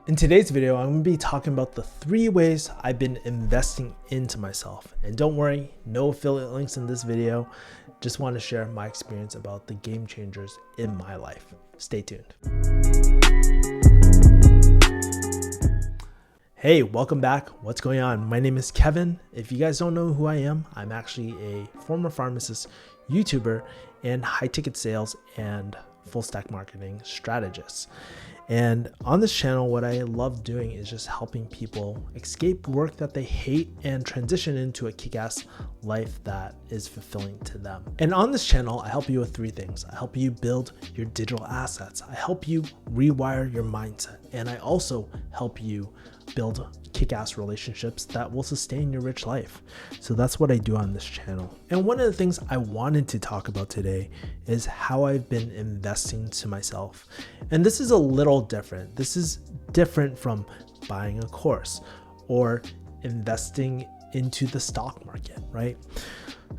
In today's video, I'm going to be talking about the 3 ways I've been investing into myself. And don't worry, no affiliate links in this video. Just want to share my experience about the game changers in my life. Stay tuned. Hey, welcome back. What's going on? My name is Kevin. If you guys don't know who I am, I'm actually a former pharmacist, YouTuber, and high ticket sales and full stack marketing strategist. And on this channel, what I love doing is just helping people escape work that they hate and transition into a kick-ass life that is fulfilling to them. And on this channel, I help you with 3 things. I help you build your digital assets. I help you rewire your mindset. And I also help you build kick-ass relationships that will sustain your rich life. So that's what I do on this channel. And one of the things I wanted to talk about today is how I've been investing to myself. And this is a little different. This is different from buying a course or investing into the stock market, right?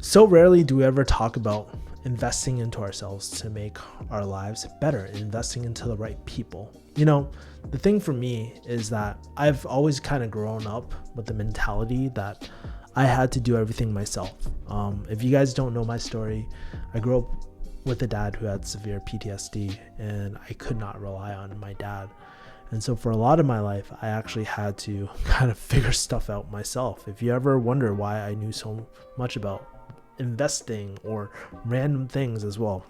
So rarely do we ever talk about investing into ourselves to make our lives better, investing into the right people. You know, the thing for me is that I've always kind of grown up with the mentality that I had to do everything myself. If you guys don't know my story, I grew up with a dad who had severe PTSD, and I could not rely on my dad. And so for a lot of my life, I actually had to kind of figure stuff out myself. If you ever wonder why I knew so much about investing or random things as well,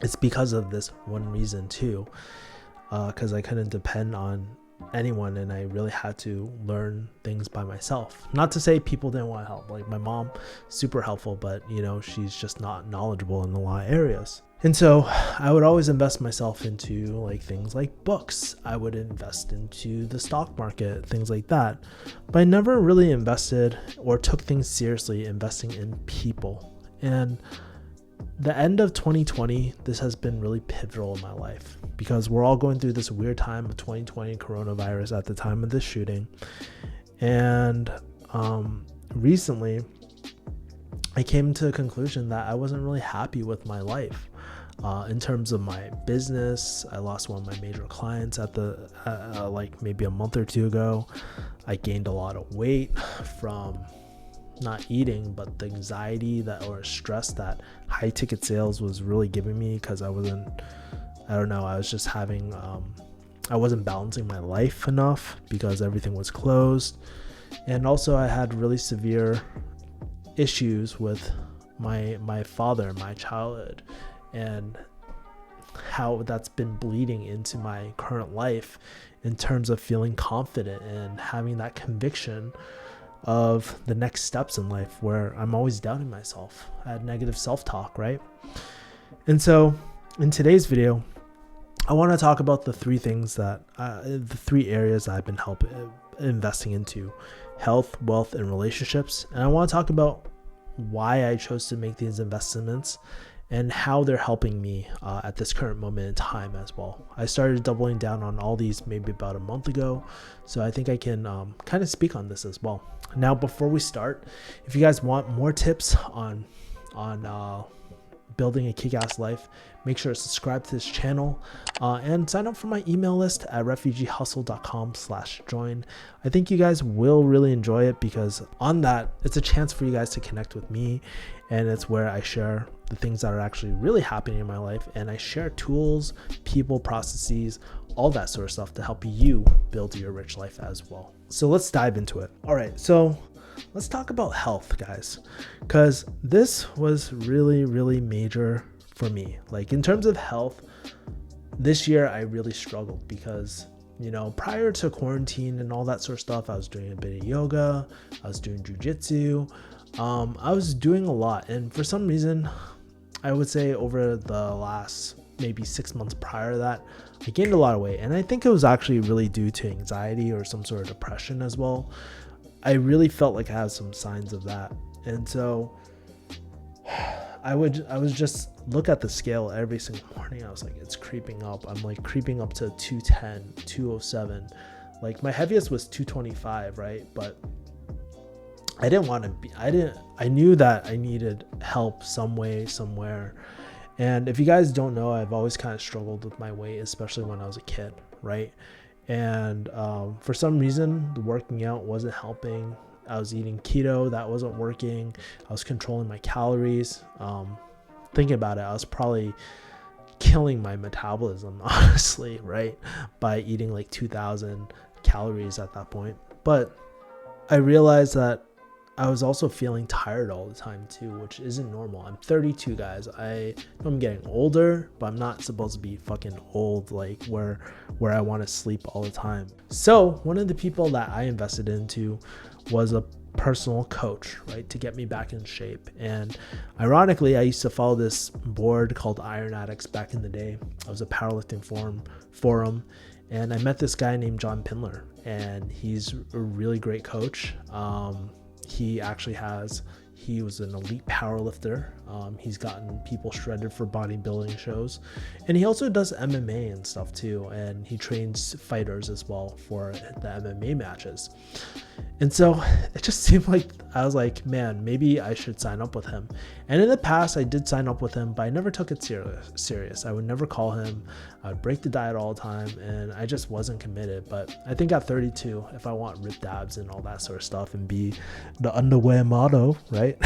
it's because of this one reason too, because I couldn't depend on anyone and I really had to learn things by myself. Not to say people didn't want to help, like my mom, super helpful, but you know, she's just not knowledgeable in a lot of areas. And so I would always invest myself into like things like books. I would invest into the stock market, things like that. But I never really invested or took things seriously investing in people. And the end of 2020, this has been really pivotal in my life because we're all going through this weird time of 2020 coronavirus at the time of this shooting. And recently, I came to a conclusion that I wasn't really happy with my life. In terms of my business, I lost one of my major clients at the like maybe a month or 2 ago. I gained a lot of weight from not eating, but the anxiety that or stress that high ticket sales was really giving me because I was just having I wasn't balancing my life enough because everything was closed. And also I had really severe issues with my father, my childhood, and how that's been bleeding into my current life in terms of feeling confident and having that conviction of the next steps in life where I'm always doubting myself. I had negative self-talk, right? And so in today's video, I want to talk about the 3 things that the 3 areas I've been investing into: health, wealth, and relationships. And I want to talk about why I chose to make these investments and how they're helping me at this current moment in time as well. I started doubling down on all these maybe about a month ago, so I think I can kind of speak on this as well. Now, before we start, if you guys want more tips on building a kick-ass life, make sure to subscribe to this channel and sign up for my email list at refugeehustle.com/join. I think you guys will really enjoy it because on that, it's a chance for you guys to connect with me, and it's where I share the things that are actually really happening in my life, and I share tools, people, processes, all that sort of stuff to help you build your rich life as well. So let's dive into it. All right, so let's talk about health, guys, because this was really, really major for me. Like in terms of health, this year I really struggled because, you know, prior to quarantine and all that sort of stuff, I was doing a bit of yoga, I was doing jujitsu, I was doing a lot. And for some reason, I would say over the last maybe 6 months prior to that, I gained a lot of weight. And I think it was actually really due to anxiety or some sort of depression as well. I really felt like I had some signs of that. And so I was just look at the scale every single morning. I was like, it's creeping up. I'm like creeping up to 210, 207. Like my heaviest was 225, right? But I didn't want to be, I knew that I needed help some way, somewhere. And if you guys don't know, I've always kind of struggled with my weight, especially when I was a kid, right? And for some reason, the working out wasn't helping. I was eating keto, that wasn't working. I was controlling my calories. Thinking about it, I was probably killing my metabolism, honestly, right? By eating like 2,000 calories at that point. But I realized that I was also feeling tired all the time too, which isn't normal. I'm 32, guys. I know I'm getting older, but I'm not supposed to be fucking old, like where I want to sleep all the time. So one of the people that I invested into was a personal coach, right, to get me back in shape. And ironically, I used to follow this board called Iron Addicts back in the day. I was a powerlifting forum, and I met this guy named John Pindler, and he's a really great coach. He was an elite powerlifter. He's gotten people shredded for bodybuilding shows, and he also does MMA and stuff too. And he trains fighters as well for the MMA matches. And so it just seemed like I was like, man, maybe I should sign up with him. And in the past, I did sign up with him, but I never took it serious. I would never call him. I would break the diet all the time, and I just wasn't committed. But I think at 32, if I want ripped abs and all that sort of stuff and be the underwear model, right?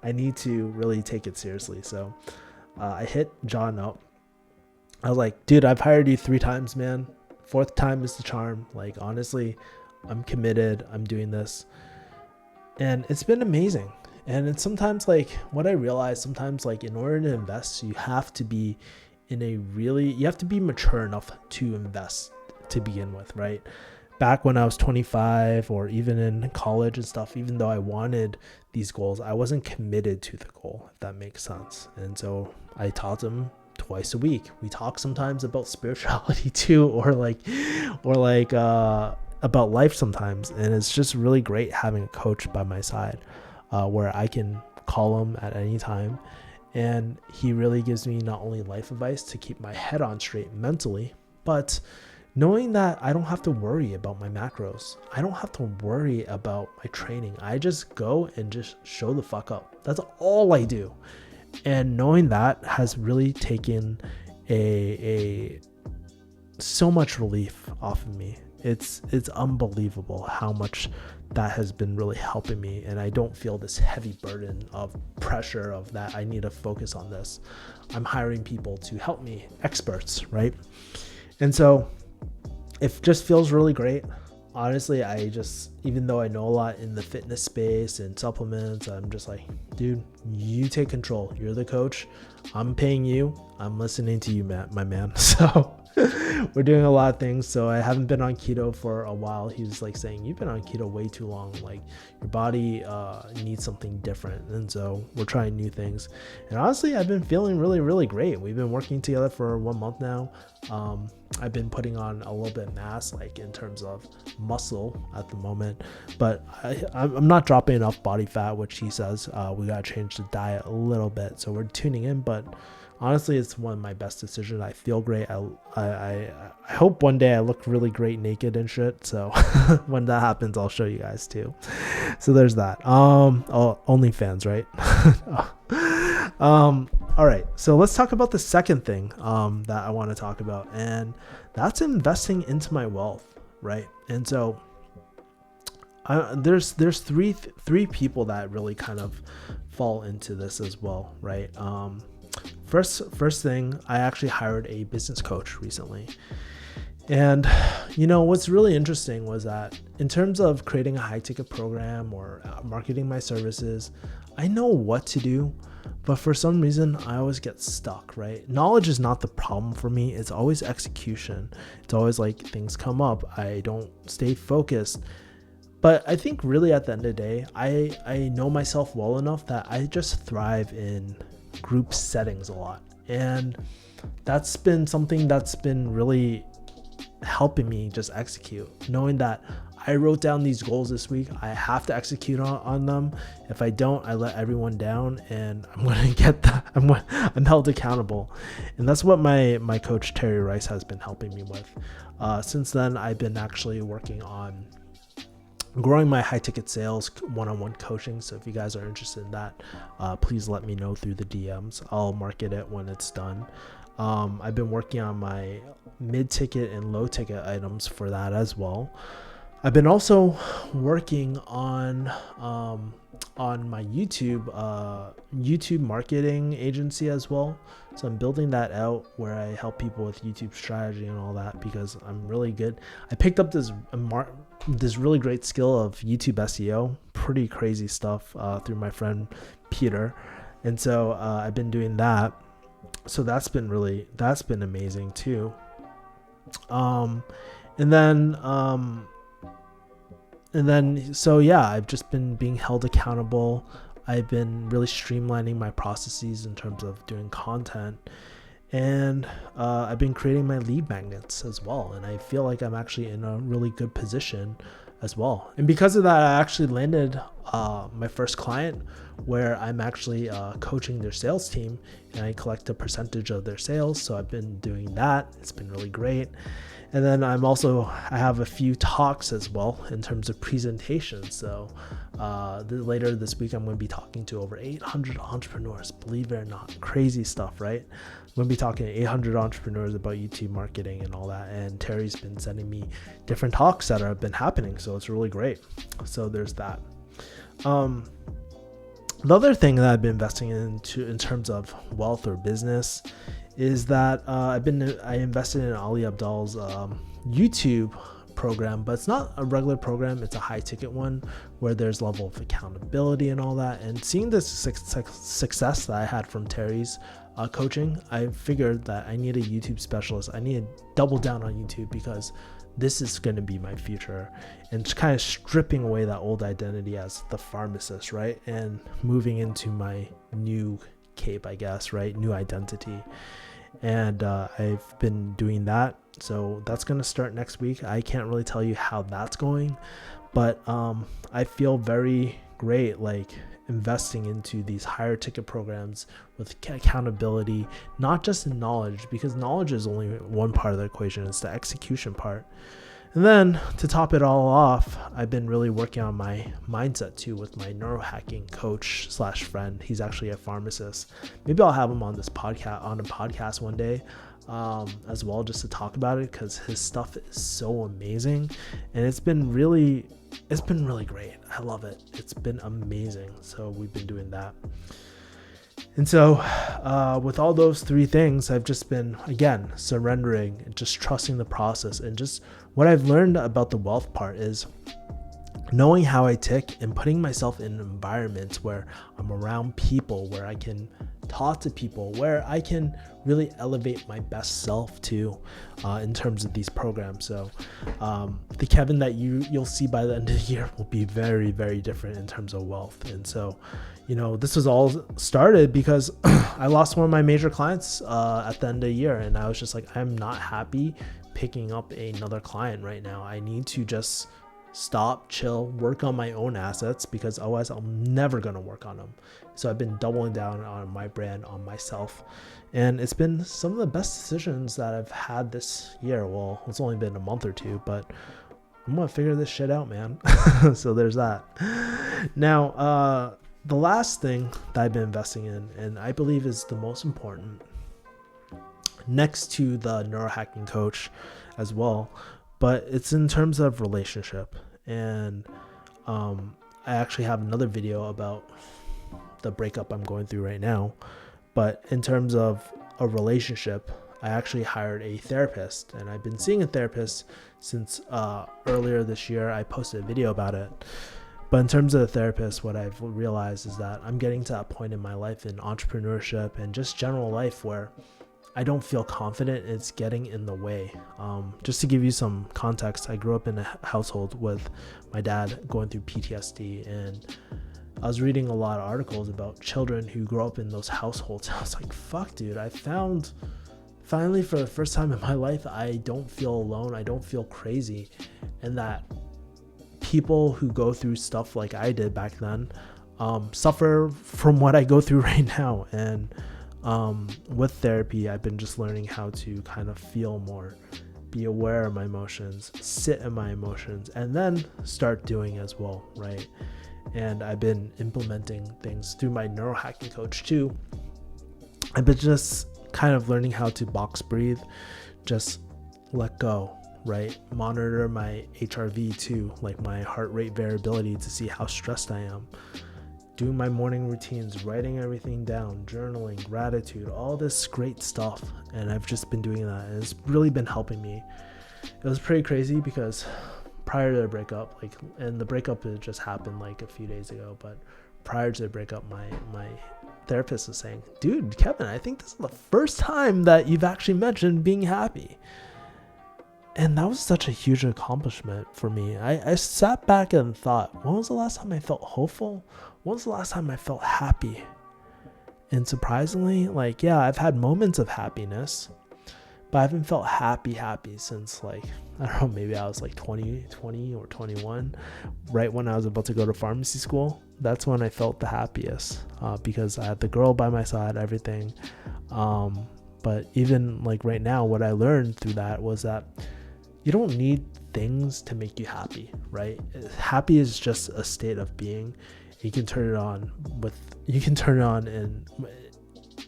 I need to really take it seriously. So I hit John up. I was like, dude, I've hired you 3 times, man. 4th time is the charm. Like, honestly, I'm committed. I'm doing this. And it's been amazing. And it's sometimes like what I realized, sometimes like in order to invest, you have to be you have to be mature enough to invest to begin with, right? Back when I was 25 or even in college and stuff, even though I wanted these goals, I wasn't committed to the goal, if that makes sense. And so I taught them twice a week. We talk sometimes about spirituality too, or about life sometimes. And it's just really great having a coach by my side, where I can call him at any time. And he really gives me not only life advice to keep my head on straight mentally, but knowing that I don't have to worry about my macros. I don't have to worry about my training. I just go and just show the fuck up. That's all I do. And knowing that has really taken so much relief off of me. It's unbelievable how much that has been really helping me, and I don't feel this heavy burden of pressure of that I need to focus on this. I'm hiring people to help me, experts, right? And so it just feels really great. Honestly, even though I know a lot in the fitness space and supplements, I'm just like, dude, you take control. You're the coach. I'm paying you. I'm listening to you, my man. So we're doing a lot of things. So I haven't been on keto for a while. He was like saying, you've been on keto way too long. Like your body needs something different. And so we're trying new things. And honestly, I've been feeling really, really great. We've been working together for 1 month now. I've been putting on a little bit of mass, like in terms of muscle at the moment, but I'm not dropping enough body fat, which he says we got to change the diet a little bit. So we're tuning in, but honestly, it's one of my best decisions. I feel great. I hope one day I look really great naked and shit. So when that happens, I'll show you guys too. So there's that. OnlyFans, right? All right, so let's talk about the second thing that I want to talk about, and that's investing into my wealth, right? And so there's three people that really kind of fall into this as well, right? First thing, I actually hired a business coach recently. And what's really interesting was that in terms of creating a high ticket program or marketing my services, I know what to do, but for some reason I always get stuck, right? Knowledge is not the problem for me. It's always execution. It's always like things come up. I don't stay focused. But I think really at the end of the day, I know myself well enough that I just thrive in group settings a lot. And that's been something that's been really helping me just execute, knowing that I wrote down these goals this week. I have to execute on them. If I don't, I let everyone down, and I'm going to get that. I'm held accountable. And that's what my coach, Terry Rice, has been helping me with. Since then, I've been actually working on growing my high ticket sales one-on-one coaching. So if you guys are interested in that, please let me know through the DMs. I'll market it when it's done. I've been working on my mid-ticket and low-ticket items for that as well. I've been also working on my YouTube marketing agency as well. So I'm building that out where I help people with YouTube strategy and all that, because I'm really good. I picked up this really great skill of YouTube SEO, pretty crazy stuff through my friend Peter. And so I've been doing that. So that's been amazing too. And then so yeah, I've just been being held accountable. I've been really streamlining my processes in terms of doing content, and I've been creating my lead magnets as well. And I feel like I'm actually in a really good position as well. And because of that, I actually landed my first client, where I'm actually coaching their sales team, and I collect a percentage of their sales. So I've been doing that. It's been really great. And then I have a few talks as well in terms of presentations. So later this week, I'm going to be talking to over 800 entrepreneurs. Believe it or not, crazy stuff, right? I'm going to be talking to 800 entrepreneurs about YouTube marketing and all that. And Terry's been sending me different talks that have been happening. So it's really great. So there's that. The other thing that I've been investing into in terms of wealth or business is that I invested in Ali Abdaal's YouTube program, but it's not a regular program. It's a high ticket one where there's level of accountability and all that. And seeing this success that I had from Terry's coaching, I figured that I need a YouTube specialist. I need to double down on YouTube, because this is going to be my future, and just kind of stripping away that old identity as the pharmacist, right? And moving into my new cape, I guess, right? New identity. And I've been doing that. So that's going to start next week. I can't really tell you how that's going, but I feel very great, like investing into these higher ticket programs with accountability, not just in knowledge, because knowledge is only one part of the equation. It's the execution part. And then to top it all off, I've been really working on my mindset too with my Neuro Hacking coach / friend. He's actually a pharmacist. Maybe I'll have him on a podcast one day as well, just to talk about it, because his stuff is so amazing, and it's been really great. I love it. It's been amazing. So we've been doing that. And so with all those three things, I've just been, again, surrendering and just trusting the process. And just what I've learned about the wealth part is knowing how I tick and putting myself in environments where I'm around people, where I can talk to people, where I can really elevate my best self too, in terms of these programs. So the Kevin that you'll see by the end of the year will be very, very different in terms of wealth. And so, this was all started because I lost one of my major clients at the end of the year, and I was just like, I'm not happy picking up another client right now. I need to just stop, chill, work on my own assets, because otherwise I'm never going to work on them. So I've been doubling down on my brand, on myself, and it's been some of the best decisions that I've had this year. Well, it's only been a month or two, but I'm going to figure this shit out, man. So there's that. Now, the last thing that I've been investing in, and I believe is the most important, next to the Neuro Hacking coach as well, but it's in terms of relationship. And I actually have another video about the breakup I'm going through right now. But in terms of a relationship, I actually hired a therapist, and I've been seeing a therapist since earlier this year. I posted a video about it. But in terms of the therapist, what I've realized is that I'm getting to that point in my life, in entrepreneurship and just general life, where I don't feel confident. It's getting in the way. Just to give you some context, I grew up in a household with my dad going through PTSD, and I was reading a lot of articles about children who grow up in those households. I was like, fuck, dude, I found finally, for the first time in my life, I don't feel alone. I don't feel crazy. And that people who go through stuff like I did back then suffer from what I go through right now. And with therapy, I've been just learning how to kind of feel more, be aware of my emotions, sit in my emotions, and then start doing as well, right? And I've been implementing things through my Neuro Hacking coach too. I've been just kind of learning how to box breathe, just let go, right? Monitor my HRV too, like my heart rate variability, to see how stressed I am. Doing my morning routines, writing everything down, journaling, gratitude, all this great stuff. And I've just been doing that, and it's really been helping me. It was pretty crazy because prior to the breakup, and the breakup had just happened like a few days ago, but prior to the breakup, my therapist was saying, dude, Kevin, I think this is the first time that you've actually mentioned being happy. And that was such a huge accomplishment for me. I sat back and thought, when was the last time I felt hopeful? When was the last time I felt happy? And surprisingly, yeah, I've had moments of happiness, but I haven't felt happy since I don't know, maybe I was 20 or 21, right when I was about to go to pharmacy school. That's when I felt the happiest, because I had the girl by my side, everything. But even right now, what I learned through that was that you don't need things to make you happy, right? Happy is just a state of being. You can turn it on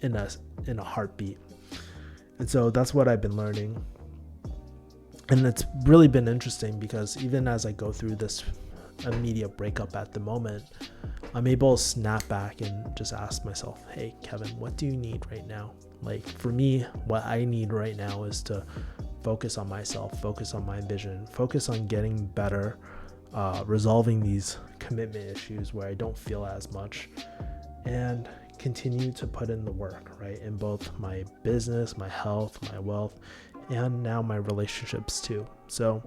in a heartbeat. And so that's what I've been learning. And it's really been interesting because even as I go through this immediate breakup at the moment, I'm able to snap back and just ask myself, hey, Kevin, what do you need right now? For me, what I need right now is to focus on myself, focus on my vision, focus on getting better, resolving these commitment issues where I don't feel as much, and continue to put in the work, right? In both my business, my health, my wealth, and now my relationships too. So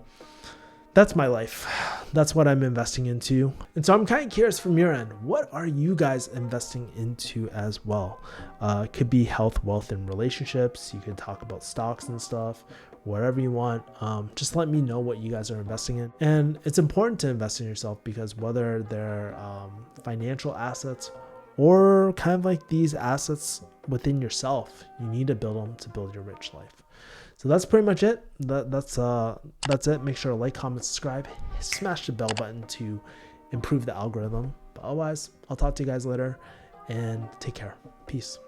that's my life. That's what I'm investing into. And so I'm kind of curious from your end, what are you guys investing into as well? It could be health, wealth, and relationships. You could talk about stocks and stuff, whatever you want. Just let me know what you guys are investing in. And it's important to invest in yourself because whether they're financial assets or kind of these assets within yourself, you need to build them to build your rich life. So that's pretty much it. That's it. Make sure to like, comment, subscribe, smash the bell button to improve the algorithm. But otherwise, I'll talk to you guys later, and take care. Peace.